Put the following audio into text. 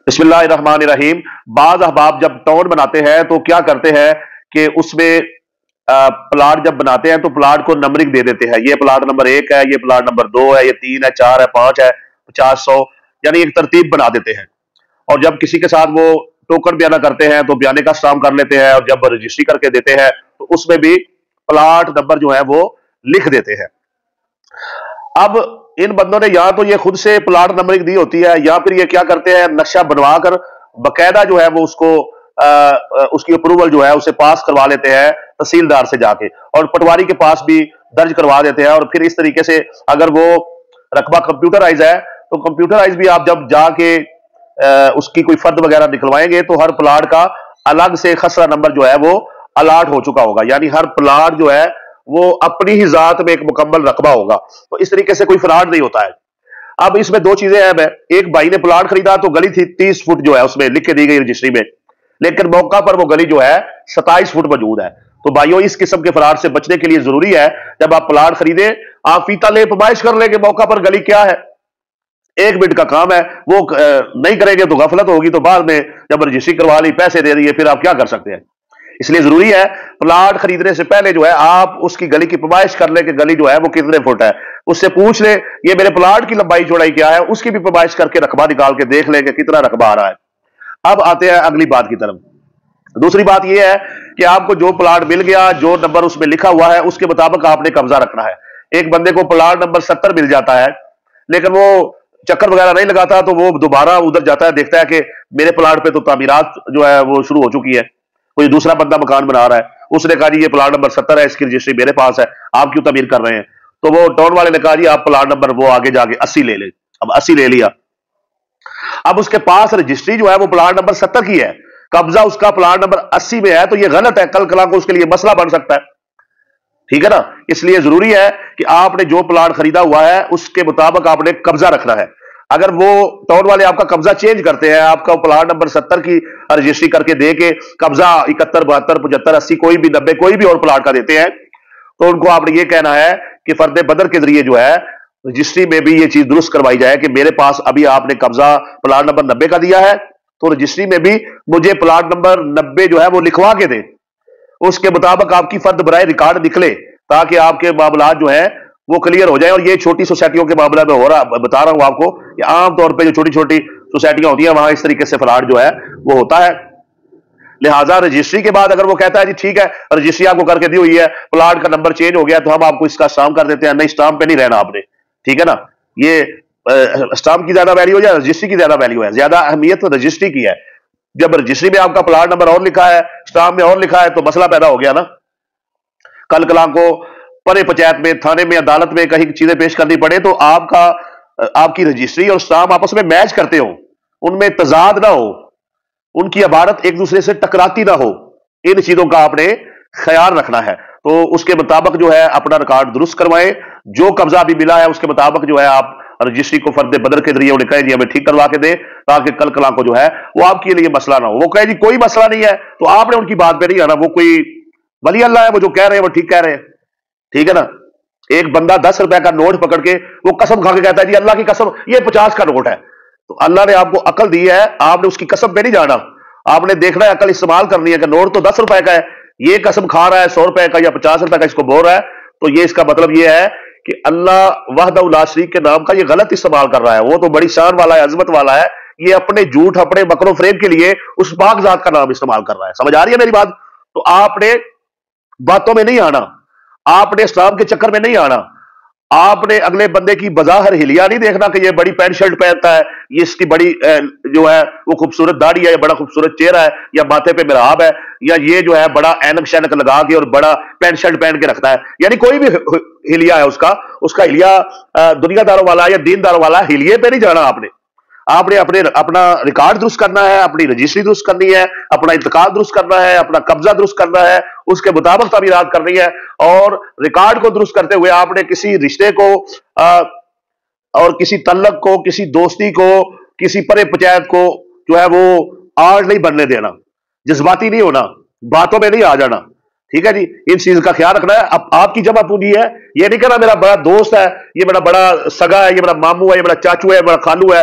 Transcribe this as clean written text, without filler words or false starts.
بسم اللہ الرحمن الرحیم۔ بعض احباب جب ٹاؤن بناتے ہیں تو کیا کرتے ہیں کہ اس میں پلاٹ جب بناتے ہیں تو پلاٹ کو نمبرنگ دے دیتے ہیں، یہ پلاٹ نمبر 1 ہے، یہ پلاٹ نمبر 2 ہے، یہ 3 ہے، 4 ہے، 5 ہے، 50 100، یعنی ایک ترتیب بنا دیتے ہیں۔ اور جب کسی کے ساتھ وہ ٹوکن بیانہ کرتے ہیں تو بیانے کا اسٹامپ کر لیتے ہیں، اور جب رجسٹری کر کے دیتے ہیں تو اس میں بھی پلاٹ نمبر جو ہے وہ لکھ دیتے ہیں۔ اب ان بندوں نے یا تو یہ خود سے پلاٹ نمبرنگ دی ہوتی ہے، یا پھر یہ کیا کرتے ہیں، نقشہ بنوا کر باقاعدہ جو ہے وہ اس کو اس کی اپروول جو ہے اسے پاس کروا لیتے ہیں تحصیلدار سے جا کے، اور پٹواری کے پاس بھی درج کروا دیتے ہیں۔ اور پھر اس طریقے سے اگر وہ رقبہ کمپیوٹرائز ہے تو کمپیوٹرائز بھی آپ جب جا کے اس کی کوئی فرد وغیرہ نکلوائیں گے تو ہر پلاٹ کا الگ سے خسرہ نمبر جو ہے وہ الاٹ ہو چکا ہوگا، یعنی ہر پلاٹ جو ہے وہ اپنی ہی ذات میں ایک مکمل رقبہ ہوگا، تو اس طریقے سے کوئی فراڈ نہیں ہوتا ہے۔ اب اس میں دو چیزیں ہیں، ایک بھائی نے پلاٹ خریدا تو گلی تھی 30 فٹ جو ہے اس میں لکھ کے دی گئی رجسٹری میں، لیکن موقع پر وہ گلی جو ہے 27 فٹ موجود ہے۔ تو بھائیوں اس قسم کے فراڈ سے بچنے کے لیے ضروری ہے جب آپ پلاٹ خریدیں آپ فیتا لے پیمائش کر لیں کہ موقع پر گلی کیا ہے، 1 منٹ کا کام ہے، وہ نہیں کریں گے تو غفلت ہوگی، تو بعد میں جب رجسٹری کروا لی پیسے دے دیے پھر آپ کیا کر سکتے ہیں۔ اس لیے ضروری ہے پلاٹ خریدنے سے پہلے جو ہے آپ اس کی گلی کی پیمائش کر لیں کہ گلی جو ہے وہ کتنے فٹ ہے، اس سے پوچھ لیں یہ میرے پلاٹ کی لمبائی چوڑائی کیا ہے، اس کی بھی پیمائش کر کے رقبہ نکال کے دیکھ لیں کہ کتنا رقبہ آ رہا ہے۔ اب آتے ہیں اگلی بات کی طرف۔ دوسری بات یہ ہے کہ آپ کو جو پلاٹ مل گیا، جو نمبر اس میں لکھا ہوا ہے اس کے مطابق آپ نے قبضہ رکھنا ہے۔ ایک بندے کو پلاٹ نمبر 70 مل جاتا ہے لیکن وہ چکر وغیرہ نہیں لگاتا، تو وہ دوبارہ ادھر جاتا ہے، دیکھتا ہے کہ میرے پلاٹ پہ تو تعمیرات جو ہے وہ شروع ہو چکی ہے، کوئی دوسرا بندہ مکان بنا رہا ہے، اس نے کہا جی یہ پلاٹ نمبر 70 ہے، اس کی رجسٹری میرے پاس ہے، آپ کیوں تعمیر کر رہے ہیں؟ تو وہ ٹاؤن والے نے کہا جی آپ پلاٹ نمبر وہ آگے جا کے 80 لے لیں۔ اب 80 لے لیا، اب اس کے پاس رجسٹری جو ہے وہ پلاٹ نمبر 70 کی ہے، قبضہ اس کا پلاٹ نمبر 80 میں ہے، تو یہ غلط ہے، کل کلا کو اس کے لیے مسئلہ بن سکتا ہے، ٹھیک ہے نا۔ اس لیے ضروری ہے کہ آپ نے جو پلاٹ خریدا ہوا ہے اس کے مطابق آپ نے قبضہ رکھنا ہے۔ اگر وہ ٹاؤن والے آپ کا قبضہ چینج کرتے ہیں، آپ کا پلاٹ نمبر 70 کی رجسٹری کر کے دے کے قبضہ 71 72 75 80 کوئی بھی 90 کوئی بھی اور پلاٹ کا دیتے ہیں، تو ان کو آپ نے یہ کہنا ہے کہ فرد بدر کے ذریعے جو ہے رجسٹری میں بھی یہ چیز درست کروائی جائے کہ میرے پاس ابھی آپ نے قبضہ پلاٹ نمبر 90 کا دیا ہے، تو رجسٹری میں بھی مجھے پلاٹ نمبر 90 جو ہے وہ لکھوا کے دیں، اس کے مطابق آپ کی فرد برائے ریکارڈ نکلے، تاکہ آپ کے معاملات جو ہیں وہ کلیئر ہو جائیں۔ اور یہ چھوٹی سوسائٹیوں کے معاملے میں ہو رہا، بتا رہا ہوں آپ کو کہ عام طور پہ جو چھوٹی چھوٹی سوسائٹیاں ہوتی ہیں وہاں اس طریقے سے فراڈ جو ہے وہ ہوتا ہے۔ لہٰذا رجسٹری کے بعد اگر وہ کہتا ہے جی ٹھیک ہے رجسٹری آپ کو کر کے دی ہوئی ہے، پلاٹ کا نمبر چینج ہو گیا تو ہم آپ کو اس کا اسٹامپ کر دیتے ہیں، نہیں اسٹامپ پہ نہیں رہنا آپ نے، ٹھیک ہے نا۔ یہ اسٹامپ کی زیادہ ویلیو ہے، رجسٹری کی زیادہ ویلیو ہے، زیادہ اہمیت رجسٹری کی ہے۔ جب رجسٹری میں آپ کا پلاٹ نمبر اور لکھا ہے، اسٹامپ میں اور لکھا ہے، تو مسئلہ پیدا ہو گیا نا۔ کل کلا کو پرے پنچایت میں، تھانے میں، عدالت میں کہیں چیزیں پیش کرنی پڑے تو آپ کی رجسٹری اور اسٹامپ آپس میں میچ کرتے ہو، ان میں تضاد نہ ہو، ان کی عبارت ایک دوسرے سے ٹکراتی نہ ہو، ان چیزوں کا آپ نے خیال رکھنا ہے۔ تو اس کے مطابق جو ہے اپنا ریکارڈ درست کروائیں، جو قبضہ ابھی ملا ہے اس کے مطابق جو ہے آپ رجسٹری کو فرد بدر کے ذریعے انہیں کہیں جی ہمیں ٹھیک کروا کے دے، تاکہ کل کلا کو جو ہے وہ آپ کے لیے مسئلہ نہ ہو۔ وہ کہے جی کوئی مسئلہ نہیں ہے تو آپ نے ان کی بات پہ نہیں آنا، وہ کوئی ولی اللہ ہے، وہ جو کہہ رہے ہیں وہ ٹھیک کہہ رہے ہیں، ٹھیک ہے نا۔ ایک بندہ 10 روپے کا نوٹ پکڑ کے وہ قسم کھا کے کہتا ہے جی اللہ کی قسم یہ 50 کا نوٹ ہے، تو اللہ نے آپ کو عقل دی ہے، آپ نے اس کی قسم پہ نہیں جانا، آپ نے دیکھنا ہے، عقل استعمال کرنی ہے کہ نوٹ تو 10 روپے کا ہے، یہ قسم کھا رہا ہے 100 روپے کا یا 50 روپے کا اس کو بول رہا ہے، تو یہ اس کا مطلب یہ ہے کہ اللہ وحدہ لا شریک کے نام کا یہ غلط استعمال کر رہا ہے، وہ تو بڑی شان والا ہے، عظمت والا ہے، یہ اپنے جھوٹ اپنے مکر و فریب کے لیے اس پاک ذات کا نام استعمال کر رہا ہے۔ سمجھ آ رہی ہے میری بات؟ تو آپ نے باتوں میں نہیں آنا، آپ نے اسلام کے چکر میں نہیں آنا، آپ نے اگلے بندے کی بظاہر ہلیا نہیں دیکھنا کہ یہ بڑی پینٹ شرٹ پہنتا ہے، یہ اس کی بڑی جو ہے وہ خوبصورت داڑھی ہے، یا بڑا خوبصورت چہرہ ہے، یا ماتھے پہ محراب ہے، یا یہ جو ہے بڑا اینک شینک لگا کے اور بڑا پینٹ شرٹ پہن کے رکھتا ہے، یعنی کوئی بھی ہلیا ہے اس کا ہلیا دنیا داروں والا یا دین داروں والا، ہلیے پہ نہیں جانا۔ آپ نے اپنا ریکارڈ درست کرنا ہے، اپنی رجسٹری درست کرنی ہے، اپنا انتقال درست کرنا ہے، اپنا قبضہ درست کرنا ہے، اس کے مطابق تعمیرات کرنی ہے، اور ریکارڈ کو درست کرتے ہوئے آپ نے کسی رشتے کو اور کسی تعلق کو، کسی دوستی کو، کسی پرے پنچایت کو جو ہے وہ آڑ نہیں بننے دینا، جذباتی نہیں ہونا، باتوں میں نہیں آ جانا، ٹھیک ہے جی۔ ان چیز کا خیال رکھنا ہے۔ اب آپ کی جمع پونجی ہے، یہ نہیں کہنا میرا بڑا دوست ہے، یہ میرا بڑا سگا ہے، یہ میرا ماموں ہے، یہ میرا چاچو ہے، میرا خالو ہے،